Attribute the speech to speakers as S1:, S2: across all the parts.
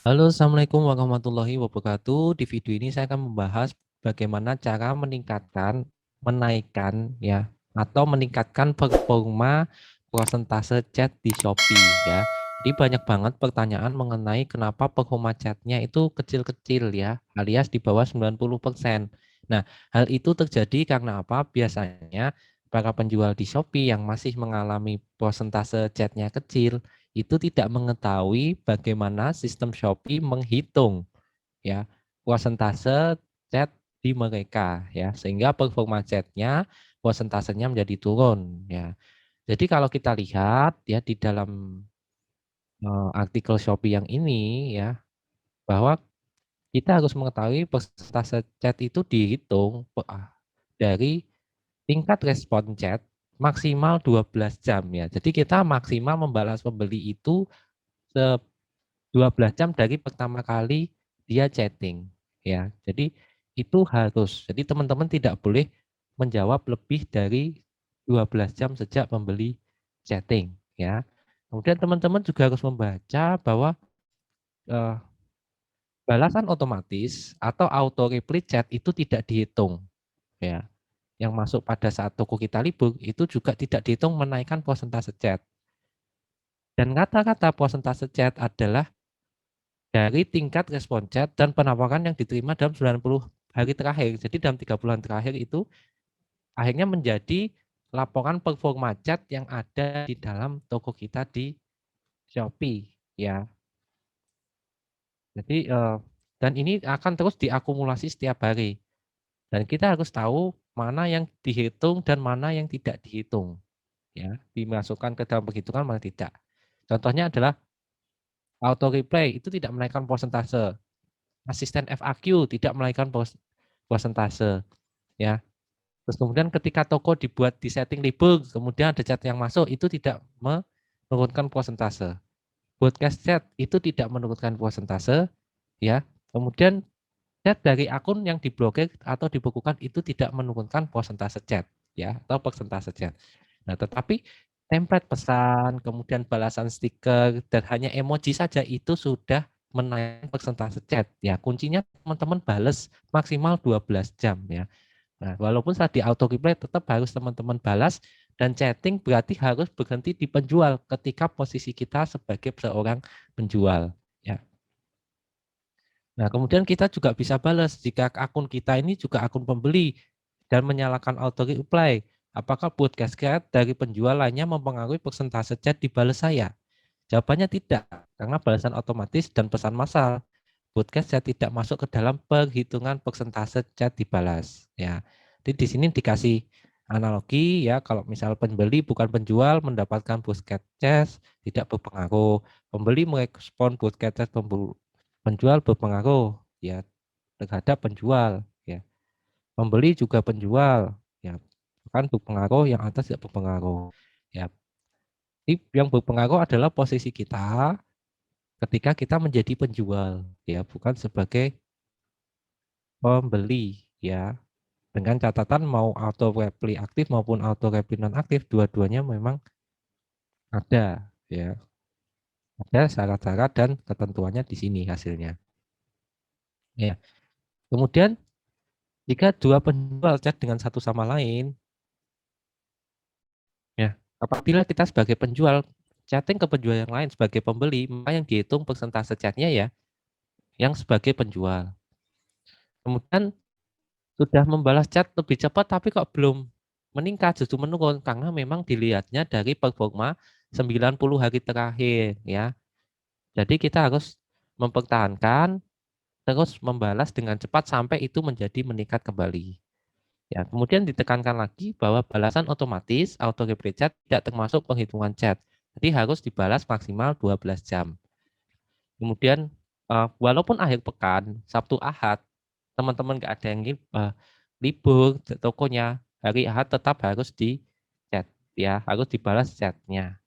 S1: Halo, Assalamualaikum warahmatullahi wabarakatuh. Di video ini saya akan membahas bagaimana cara meningkatkan, menaikkan ya, atau meningkatkan performa persentase chat di Shopee ya. Jadi banyak banget pertanyaan mengenai kenapa performa chatnya itu kecil-kecil ya, alias di bawah 90%. Nah, hal itu terjadi karena apa? Biasanya para penjual di Shopee yang masih mengalami persentase chatnya kecil itu tidak mengetahui bagaimana sistem Shopee menghitung ya persentase chat di mereka ya, sehingga performa chatnya persentasenya menjadi turun ya. Jadi kalau kita lihat ya di dalam artikel Shopee yang ini ya, bahwa kita harus mengetahui persentase chat itu dihitung dari tingkat respon chat maksimal 12 jam ya. Jadi kita maksimal membalas pembeli itu 12 jam dari pertama kali dia chatting ya. Jadi itu harus. Jadi teman-teman tidak boleh menjawab lebih dari 12 jam sejak membeli chatting ya. Kemudian teman-teman juga harus membaca bahwa eh, balasan otomatis atau auto reply chat itu tidak dihitung ya. Yang masuk pada saat toko kita libur itu juga tidak dihitung menaikkan persentase chat. Dan kata-kata persentase chat adalah dari tingkat respon chat dan penawaran yang diterima dalam 90 hari terakhir. Jadi dalam 3 bulan terakhir itu akhirnya menjadi laporan performa chat yang ada di dalam toko kita di Shopee ya. Jadi dan ini akan terus diakumulasi setiap hari. Dan kita harus tahu mana yang dihitung dan mana yang tidak dihitung ya, dimasukkan ke dalam perhitungan mana tidak. Contohnya adalah auto reply itu tidak menaikkan persentase. Asisten FAQ tidak menaikkan persentase ya. Terus kemudian ketika toko dibuat di setting libur, kemudian ada chat yang masuk, itu tidak menurunkan persentase. Broadcast chat itu tidak menurunkan persentase ya. Kemudian chat dari akun yang diblokir atau dibekukan itu tidak menurunkan persentase chat ya, atau persentase chat. Nah, tetapi template pesan, kemudian balasan stiker dan hanya emoji saja itu sudah menaikkan persentase chat ya. Kuncinya teman-teman balas maksimal 12 jam ya. Nah, walaupun saat di auto reply tetap harus teman-teman balas dan chatting berarti harus berhenti di penjual ketika posisi kita sebagai seorang penjual ya. Nah, kemudian kita juga bisa balas jika akun kita ini juga akun pembeli dan menyalakan auto reply. Apakah broadcast chat dari penjual lainnya mempengaruhi persentase chat di balas saya? Jawabannya tidak, karena balasan otomatis dan pesan massal. Broadcast chat tidak masuk ke dalam perhitungan persentase chat dibalas. Ya, jadi di sini dikasih analogi ya, kalau misal pembeli bukan penjual mendapatkan broadcast chat tidak berpengaruh. Pembeli merespon broadcast chat penjual berpengaruh ya terhadap penjual ya. Pembeli juga penjual ya, kan berpengaruh, yang atas tidak berpengaruh ya. Yang berpengaruh adalah posisi kita ketika kita menjadi penjual ya, bukan sebagai pembeli ya. Dengan catatan mau auto reply aktif maupun auto reply non aktif, dua-duanya memang ada ya. Ada syarat-syarat dan ketentuannya di sini hasilnya. Ya. Kemudian jika dua penjual chat dengan satu sama lain, ya, apabila kita sebagai penjual chatting ke penjual yang lain sebagai pembeli, maka yang dihitung persentase chatnya ya yang sebagai penjual. Kemudian sudah membalas chat lebih cepat tapi kok belum meningkat, justru menurun karena memang dilihatnya dari performa 90 hari terakhir ya. Jadi kita harus mempertahankan terus membalas dengan cepat sampai itu menjadi meningkat kembali. Ya, kemudian ditekankan lagi bahwa balasan otomatis auto reply chat tidak termasuk penghitungan chat. Jadi harus dibalas maksimal 12 jam. Kemudian walaupun akhir pekan, Sabtu Ahad, teman-teman nggak ada yang libur tokonya, hari Ahad tetap harus di chat ya, harus dibalas chatnya.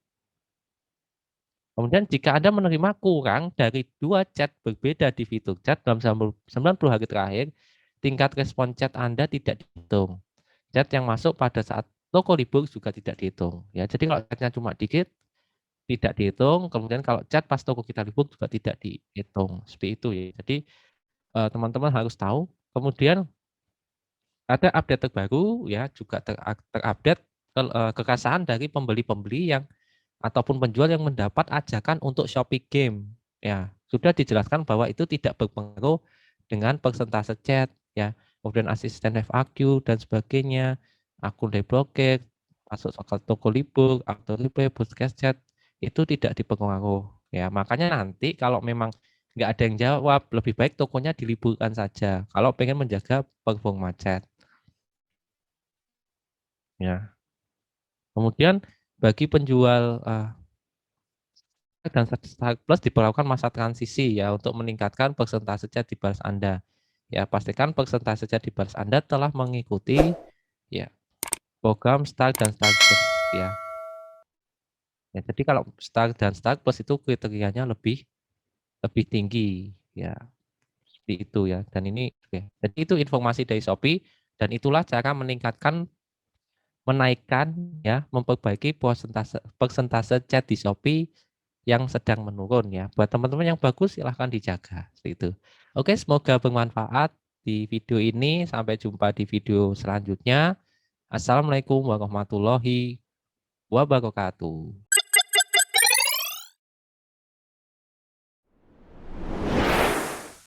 S1: Kemudian jika Anda menerima kurang dari 2 chat berbeda di fitur chat dalam 90 hari terakhir, tingkat respon chat Anda tidak dihitung. Chat yang masuk pada saat toko libur juga tidak dihitung. Ya, jadi kalau chatnya cuma dikit, tidak dihitung, kemudian kalau chat pas toko kita libur juga tidak dihitung, seperti itu ya. Jadi, teman-teman harus tahu, kemudian ada update terbaru ya, juga terupdate keresahan dari pembeli-pembeli yang ataupun penjual yang mendapat ajakan untuk Shopee game, ya. Sudah dijelaskan bahwa itu tidak berpengaruh dengan persentase chat, ya. Kemudian asisten FAQ dan sebagainya, akun deblokir, masuk ke toko libur, auto reply, broadcast chat, itu tidak dipengaruh, ya. Makanya nanti kalau memang nggak ada yang jawab, lebih baik tokonya diliburkan saja, kalau pengen menjaga performa chat, ya. Kemudian bagi penjual, dan Start Plus diperlakukan masa transisi ya untuk meningkatkan persentase chat di balas Anda. Ya, pastikan persentase chat di balas Anda telah mengikuti ya program Start dan Start Plus ya. Ya, jadi kalau Start dan Start Plus itu kriterianya lebih lebih tinggi ya, seperti itu ya. Dan ini oke. Jadi itu informasi dari Shopee dan itulah cara meningkatkan menaikkan ya, memperbaiki persentase persentase chat di Shopee yang sedang menurun ya. Buat teman-teman yang bagus silahkan dijaga, seperti itu. Oke, semoga bermanfaat di video ini. Sampai jumpa di video selanjutnya. Assalamualaikum warahmatullahi wabarakatuh.